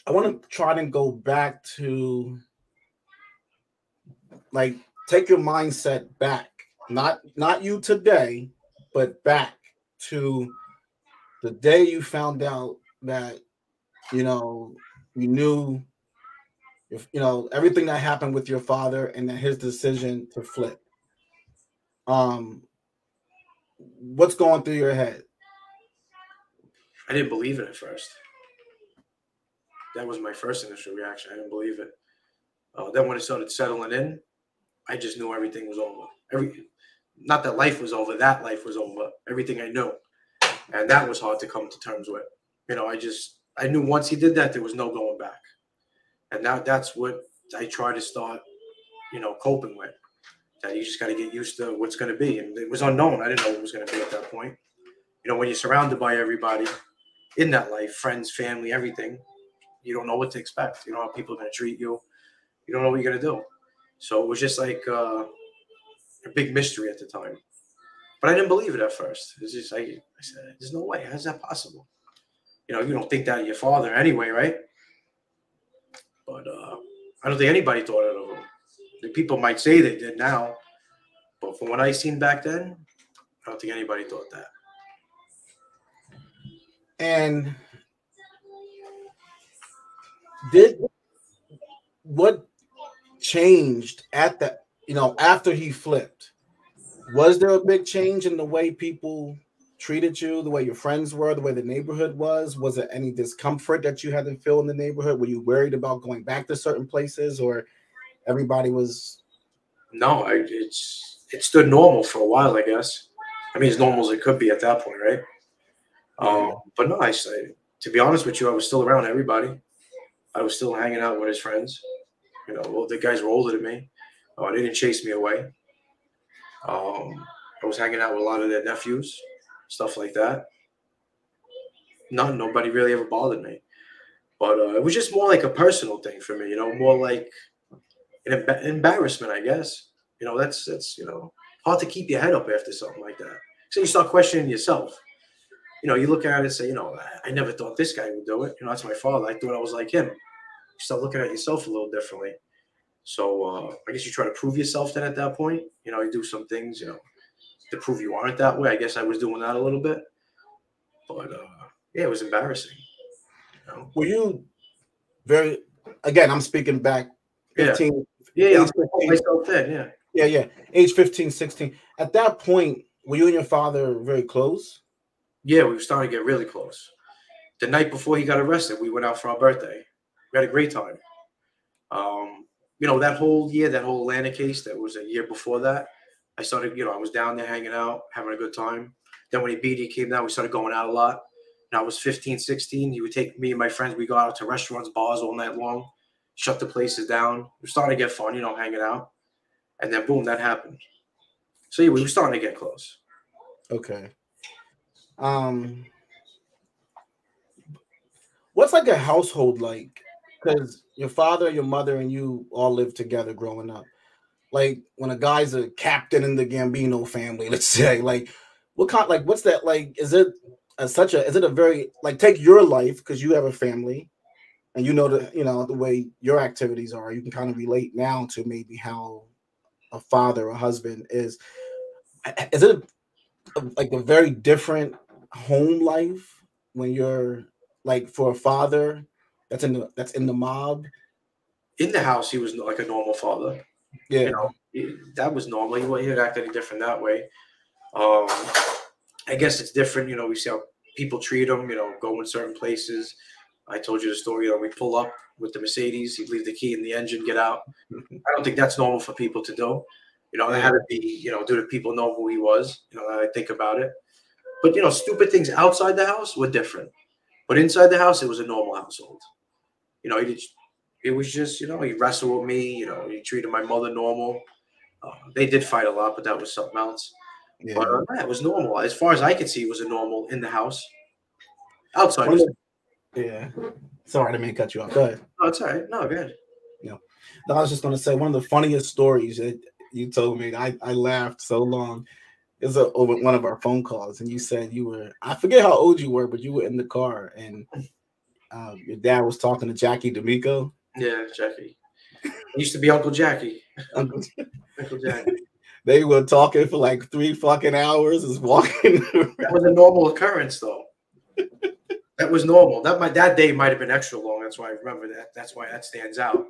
I want to try and go back to like take your mindset back, not you today, but back to the day you found out that you know you knew if everything that happened with your father and then his decision to flip. Um, what's going through your head? I didn't believe it at first. That was my first initial reaction. I didn't believe it. Then when it started settling in, I just knew everything was over. Not that life was over. That life was over. Everything I knew, and that was hard to come to terms with. I knew once he did that, there was no going back, and now that's what I try to start, coping with. That you just got to get used to what's going to be, and it was unknown. I didn't know what was going to be at that point. When you're surrounded by everybody in that life, friends, family, everything, you don't know what to expect. You know how people are going to treat you. You don't know what you're going to do. So it was just like a big mystery at the time. But I didn't believe it at first. It's just I said, "There's no way. How's that possible?" You don't think that of your father anyway, right? But I don't think anybody thought it of him. The people might say they did now, but from what I seen back then, I don't think anybody thought that. And did what changed at that, after he flipped? Was there a big change in the way people treated you, the way your friends were, the way the neighborhood was? Was there any discomfort that you had to feel in the neighborhood? Were you worried about going back to certain places, or everybody was? No, it stood normal for a while, I guess. I mean, as normal as it could be at that point, right? Yeah. But no, to be honest with you, I was still around everybody. I was still hanging out with his friends. Well, the guys were older than me. They didn't chase me away. I was hanging out with a lot of their nephews, stuff like that. Nobody really ever bothered me. But it was just more like a personal thing for me, more like an embarrassment, I guess. That's hard to keep your head up after something like that. So you start questioning yourself. You look at it and say, I never thought this guy would do it. That's my father. I thought I was like him. You start looking at yourself a little differently. So I guess you try to prove yourself then at that point. You do some things, to prove you aren't that way. I guess I was doing that a little bit. But yeah, it was embarrassing. Were you very, again, I'm speaking back Yeah. 15, Yeah, age I'm 15, myself then, yeah. yeah, age 15, 16. At that point, were you and your father very close? Yeah, we were starting to get really close. The night before he got arrested, we went out for our birthday. We had a great time. That whole year, that whole Atlanta case, that was a year before that. I started, I was down there hanging out, having a good time. Then when he came down, we started going out a lot. And I was 15, 16. He would take me and my friends, we go out to restaurants, bars all night long, shut the places down. We were starting to get fun, hanging out. And then boom, that happened. So yeah, we were starting to get close. Okay. What's like a household like? Because your father, your mother, and you all lived together growing up. Like when a guy's a captain in the Gambino family, let's say, like what's that like? Is it is it a very like take your life because you have a family and the way your activities are, you can kind of relate now to maybe how a father or husband is. Is it like a very different home life when you're like for a father that's in the mob? In the house, he was like a normal father. Yeah. That was normal. He didn't act any different that way. Um, I guess it's different. We see how people treat him. Go in certain places. I told you the story. We pull up with the Mercedes. He'd leave the key in the engine, get out. I don't think that's normal for people to do. It had to be, do the people know who he was? I think about it. But stupid things outside the house were different. But inside the house, it was a normal household. It was just, he wrestled with me. He treated my mother normal. They did fight a lot, but that was something else. But Yeah. yeah, it was normal. As far as I could see, it was a normal in the house. Outside One was. of Yeah. Sorry, I didn't mean to cut you off. Go ahead. No, it's all right. No, go ahead. No, I was just going to say one of the funniest stories that you told me. I laughed so long. Is over one of our phone calls, and you said you were, I forget how old you were, but you were in the car and your dad was talking to Jackie D'Amico. Yeah, Jackie. He used to be Uncle Jackie. Uncle, Uncle Jackie. They were talking for like 3 fucking hours, is walking around. That was a normal occurrence, though. That was normal. That day might have been extra long. That's why I remember that. That's why that stands out.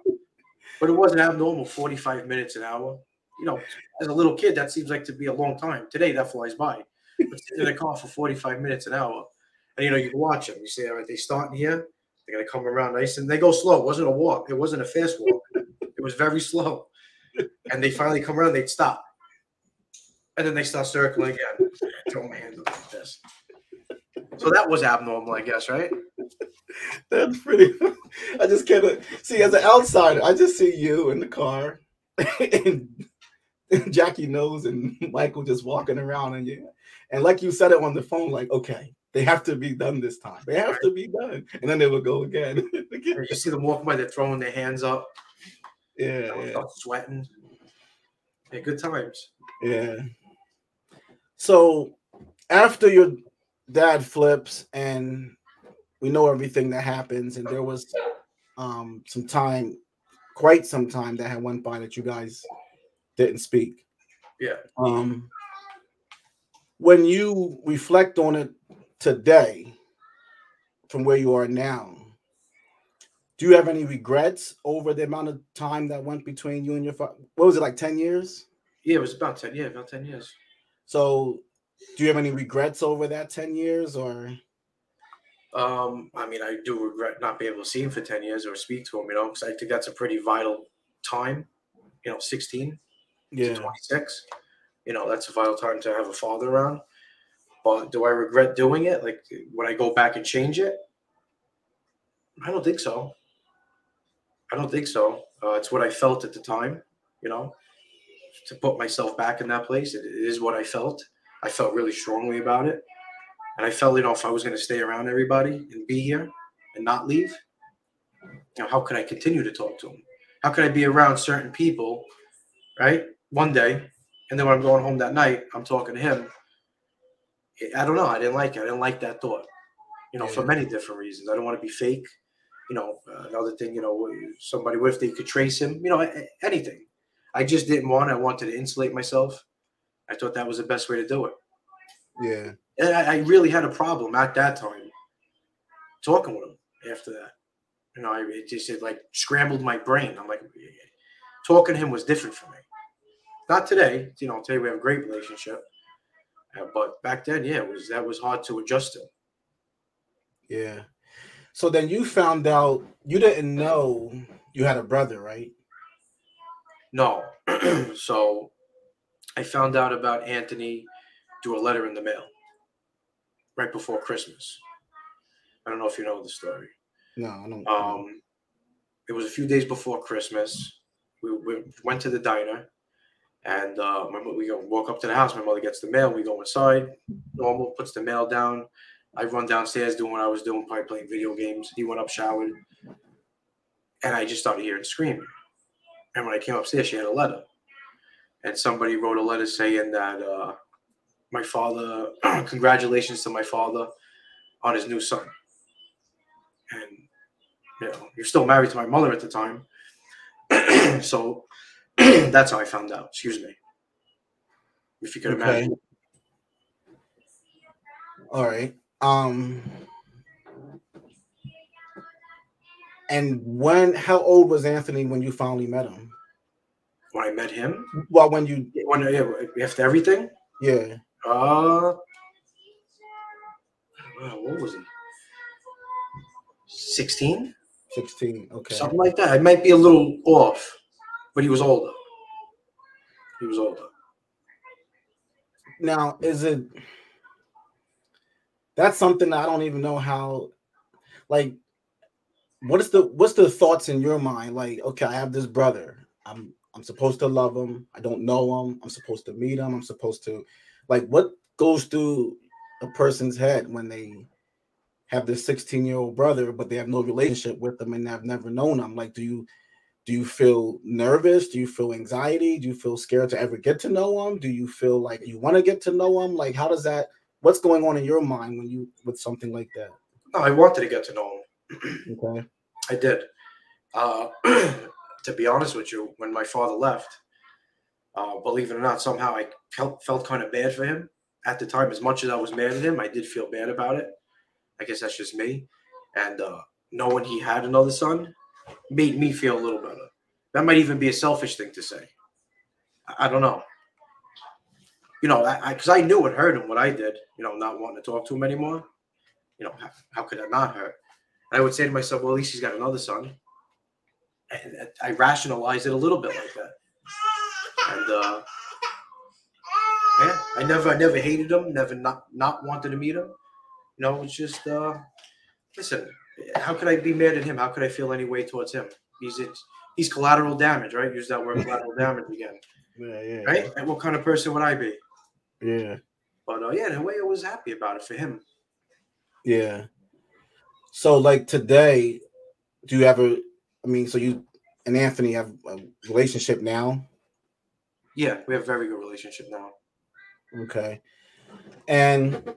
But it wasn't abnormal. 45 minutes an hour. You know, as a little kid, that seems like to be a long time. Today, that flies by. But sitting in a car for 45 minutes an hour, and you know, you can watch them. You say, all right, they start here. They're gonna come around nice, and they go slow. It wasn't a walk. It wasn't a fast walk. It was very slow. And they finally come around. They'd stop, and then they start circling again. Throw my hands up like this. So that was abnormal, I guess, right? That's pretty. I just can't see as an outsider. I just see you in the car, and Jackie knows, and Michael just walking around, and like you said it on the phone, like, okay, they have to be done this time. They have to be done, and then they will go again. You see them walking by, they're throwing their hands up. Yeah, sweating. Yeah, good times. Yeah. So after your dad flips, and we know everything that happens, and there was quite some time that had went by that you guys didn't speak. Yeah. When you reflect on it today, from where you are now, do you have any regrets over the amount of time that went between you and your father? What was it, like 10 years? Yeah, it was about 10. Yeah, about 10 years. So do you have any regrets over that 10 years, or? I mean, I do regret not being able to see him for 10 years or speak to him, you know, because I think that's a pretty vital time, you know, 16 to 26. You know, that's a vital time to have a father around. But do I regret doing it? Like, would I go back and change it? I don't think so. It's what I felt at the time, you know, to put myself back in that place. It is what I felt. I felt really strongly about it. And I felt, you know, if I was going to stay around everybody and be here and not leave, you know, how could I continue to talk to them? How could I be around certain people, right, one day, and then when I'm going home that night, I'm talking to him. I don't know. I didn't like it. I didn't like that thought, you know, for many different reasons. I don't want to be fake. You know, another thing, you know, somebody, what if they could trace him? You know, anything. I just didn't want it. I wanted to insulate myself. I thought that was the best way to do it. Yeah. And I really had a problem at that time talking with him after that. You know, it like scrambled my brain. I'm like, talking to him was different for me. Not today. You know, today we have a great relationship. But back then, yeah, that was hard to adjust to. Yeah. So then you found out, you didn't know you had a brother, right? No. So I found out about Anthony through a letter in the mail right before Christmas. I don't know if you know the story. No, I don't. It was a few days before Christmas. We went to the diner, and we walk up to the house. My mother gets the mail. We go inside. Normal, puts the mail down. I run downstairs doing what I was doing, probably playing video games. He went up, showered, and I just started hearing screaming. And when I came upstairs, she had a letter. And somebody wrote a letter saying that my father, congratulations to my father on his new son. And, you know, you're still married to my mother at the time. So that's how I found out. Excuse me. If you could imagine. All right. And how old was Anthony when you finally met him? When I met him? Well, after everything? Yeah. What was he? 16? 16, okay. Something like that. I might be a little off, but he was older. Now, that's something I don't even know how, like, what's the thoughts in your mind? Like, okay, I have this brother. I'm supposed to love him. I don't know him. I'm supposed to meet him. I'm supposed to, like, what goes through a person's head when they have this 16-year-old brother, but they have no relationship with him and have never known him? Like, do you feel nervous? Do you feel anxiety? Do you feel scared to ever get to know him? Do you feel like you want to get to know him? Like, what's going on in your mind with something like that? No, I wanted to get to know him. Okay. I did. To be honest with you, when my father left, believe it or not, somehow I felt kind of bad for him at the time. As much as I was mad at him, I did feel bad about it. I guess that's just me. And knowing he had another son made me feel a little better. That might even be a selfish thing to say. I don't know. You know, because I knew it hurt him what I did, you know, not wanting to talk to him anymore. You know, how could that not hurt? And I would say to myself, well, at least he's got another son. And I rationalized it a little bit like that. And yeah, I never hated him, never not wanted to meet him. You know, it's just listen, how could I be mad at him? How could I feel any way towards him? He's collateral damage, right? Use that word collateral damage again. Yeah. Right? And what kind of person would I be? Yeah. But yeah, in a way I was happy about it for him. Yeah. So like today, do you ever, I mean, so you and Anthony have a relationship now? Yeah, we have a very good relationship now. Okay. And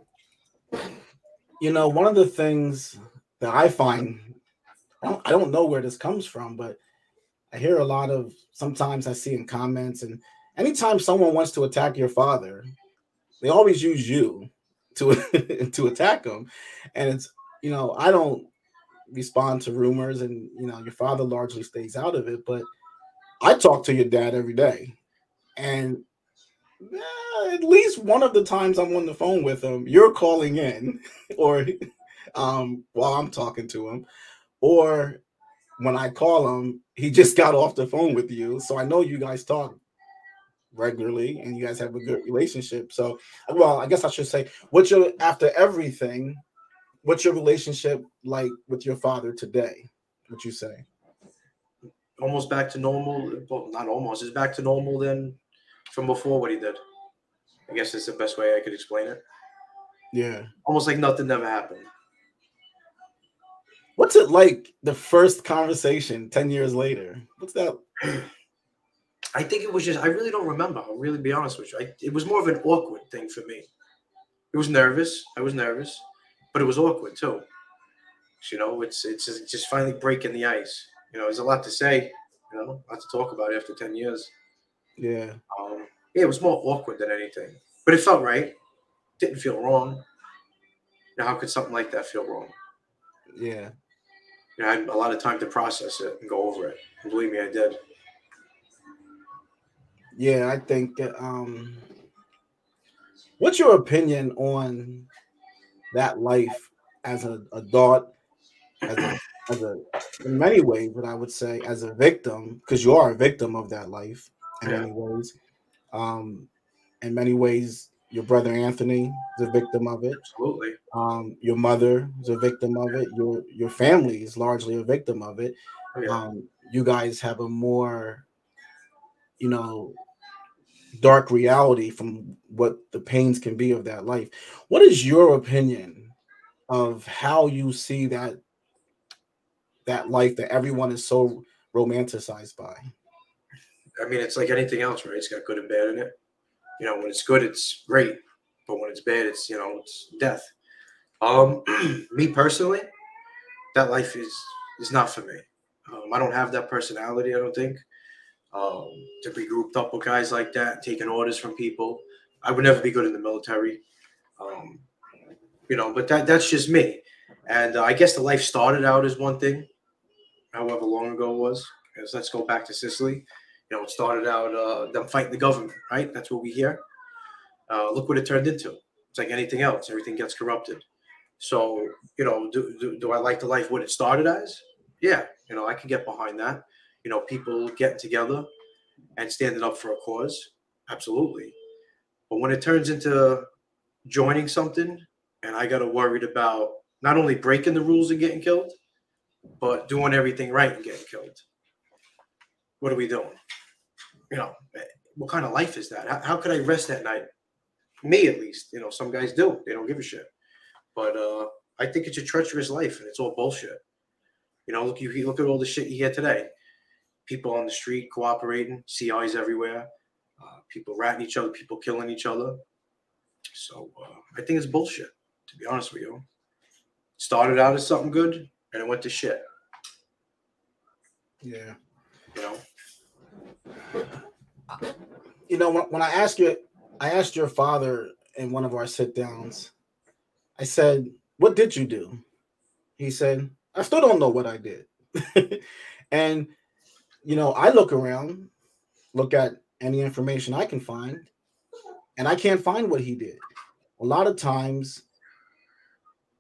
you know, one of the things that I find, I don't know where this comes from, but I hear a lot of, sometimes I see in comments, and anytime someone wants to attack your father, they always use you to to attack him. And it's, you know, I don't respond to rumors, and you know, your father largely stays out of it, but I talk to your dad every day. And at least one of the times I'm on the phone with him, you're calling in, or while I'm talking to him, or when I call him, he just got off the phone with you. So I know you guys talk regularly and you guys have a good relationship. So, well, I guess I should say, after everything, what's your relationship like with your father today? What you say? Almost back to normal. Well, not almost. It's back to normal than from before what he did. I guess that's the best way I could explain it. Yeah. Almost like nothing never happened. What's it like the first conversation 10 years later? What's that? I think it was just, I really don't remember. I'll really be honest with you. It was more of an awkward thing for me. It was nervous. I was nervous, but it was awkward too. You know, it's just finally breaking the ice. You know, there's a lot to say, you know, a lot to talk about after 10 years. Yeah. Yeah, it was more awkward than anything, but it felt right. Didn't feel wrong. You know, how could something like that feel wrong? Yeah. You know, I had a lot of time to process it and go over it. And believe me, I did. Yeah, I think what's your opinion on that life as an adult, as a in many ways, but I would say as a victim, because you are a victim of that life in Yeah, many ways. Um, in many ways, your brother Anthony is a victim of it. absolutely. Your mother is a victim of it. Your family is largely a victim of it. Oh, yeah. You guys have a more, you know, dark reality from what the pains can be of that life. What is your opinion of how you see that life that everyone is so romanticized by? I mean, it's like anything else, right? It's got good and bad in it. You know, when it's good, it's great, but when it's bad, it's, you know, it's death. Me personally, that life is not for me. I don't have that personality. I don't think um, to be grouped up with guys like that, taking orders from people. I would never be good in the military. Um, you know, but that's just me. And I guess the life started out as one thing, however long ago it was. Because let's go back to Sicily. You know, it started out them fighting the government, right? That's what we hear. Look what it turned into. It's like anything else. Everything gets corrupted. So, you know, do I like the life what it started as? Yeah, you know, I can get behind that. You know, people getting together and standing up for a cause. Absolutely. But when it turns into joining something and I got to worried about not only breaking the rules and getting killed, but doing everything right and getting killed, what are we doing? You know, what kind of life is that? How could I rest at night? Me, at least. You know, some guys do. They don't give a shit. But I think it's a treacherous life, and it's all bullshit. You know, you look at all the shit you hear today. People on the street cooperating, CIs everywhere, people ratting each other, people killing each other. So I think it's bullshit, to be honest with you. Started out as something good, and it went to shit. Yeah. When I asked your father in one of our sit downs, I said, "What did you do?" He said, "I still don't know what I did." And I look around, look at any information I can find, and I can't find what he did. A lot of times,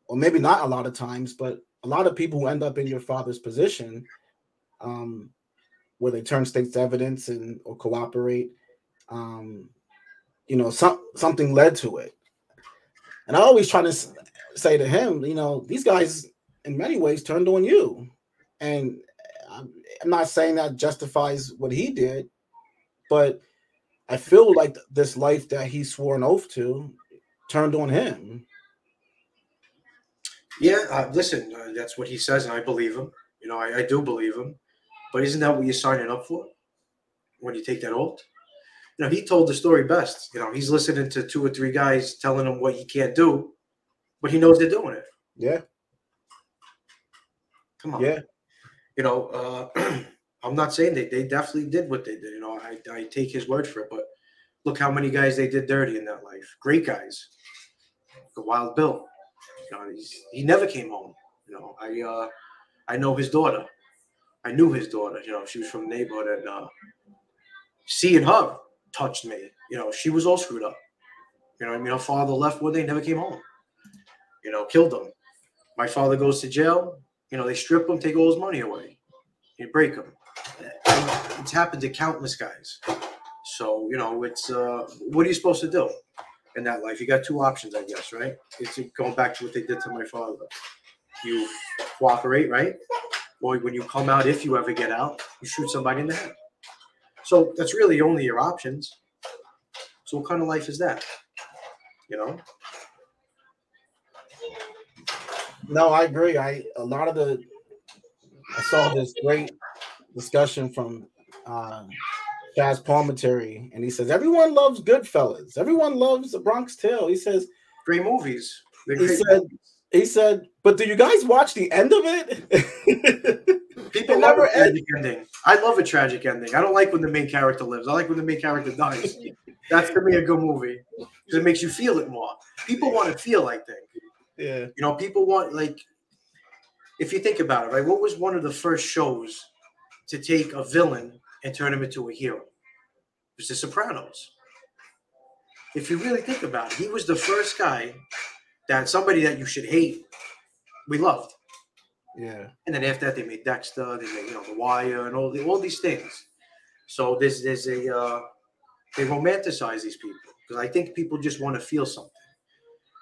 or maybe not a lot of times, but a lot of people who end up in your father's position, where they turn state's evidence or cooperate, something led to it. And I always try to say to him, these guys in many ways turned on you. And I'm not saying that justifies what he did, but I feel like this life that he swore an oath to turned on him. Yeah, listen, that's what he says, and I believe him. I do believe him. But isn't that what you're signing up for when you take that oath? He told the story best. He's listening to 2 or 3 guys telling him what he can't do, but he knows they're doing it. Yeah. Come on. Yeah. I'm not saying they definitely did what they did. I take his word for it, but look how many guys they did dirty in that life. Great guys. The Wild Bill. He never came home. I know his daughter. I knew his daughter. She was from the neighborhood, and seeing her touched me. She was all screwed up. Her father left one day, never came home. Killed him. My father goes to jail. They strip him, take all his money away. You break him. It's happened to countless guys. So, it's what are you supposed to do in that life? You got 2 options, I guess, right? It's going back to what they did to my father. You cooperate, right? Or when you come out, if you ever get out, you shoot somebody in the head. So that's really only your options. So what kind of life is that? No, I agree. I saw this great discussion from Chaz Palminteri, and he says everyone loves Goodfellas. Everyone loves The Bronx Tale. He says great movies. He said, but do you guys watch the end of it? People love a tragic ending. I love a tragic ending. I don't like when the main character lives. I like when the main character dies. That's to me a good movie because it makes you feel it more. People want to feel, I think. Yeah. People want, like, if you think about it, right? What was one of the first shows to take a villain and turn him into a hero? It was The Sopranos. If you really think about it, he was the first guy that somebody that you should hate, we loved. Yeah. And then after that, they made Dexter, they made The Wire, and all these things. So there's they romanticize these people because I think people just want to feel something.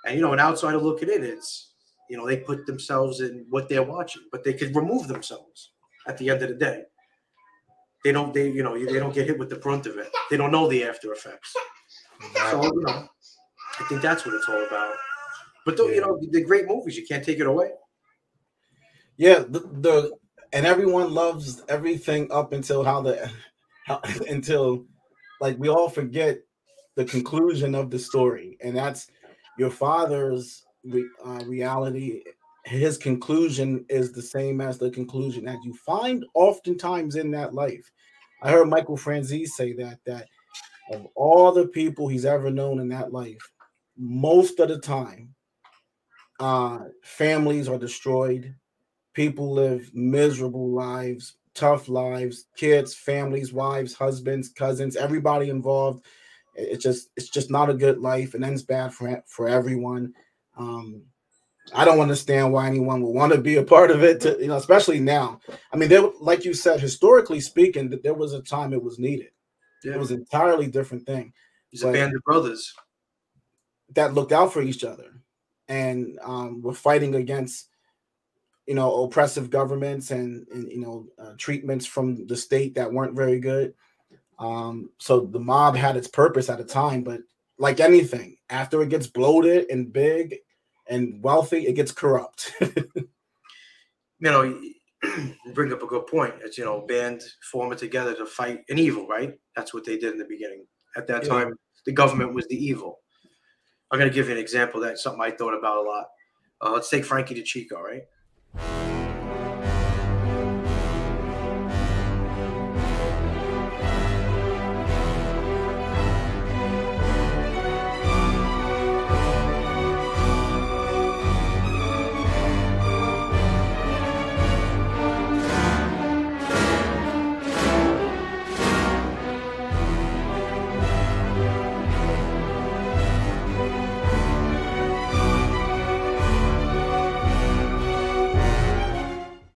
And an outsider look at it, it's they put themselves in what they're watching, but they could remove themselves at the end of the day. They don't get hit with the brunt of it. They don't know the after effects. Exactly. So I think that's what it's all about. But the great movies, you can't take it away. Yeah, and everyone loves everything up until until like we all forget the conclusion of the story, and that's your father's reality. His conclusion is the same as the conclusion that you find oftentimes in that life. I heard Michael Franzese say that of all the people he's ever known in that life, most of the time, families are destroyed. People live miserable lives, tough lives, kids, families, wives, husbands, cousins, everybody involved. It's just not a good life and ends bad for everyone. I don't understand why anyone would want to be a part of it, especially now. I mean, like you said, historically speaking, that there was a time it was needed. Yeah. It was an entirely different thing. It's a band of brothers that looked out for each other and were fighting against oppressive governments and treatments from the state that weren't very good. So the mob had its purpose at a time, but like anything, after it gets bloated and big and wealthy, it gets corrupt. You bring up a good point. It's, band forming together to fight an evil, right? That's what they did in the beginning. At that time, the government was the evil. I'm going to give you an example. That's something I thought about a lot. Let's take Frankie DeChico, right?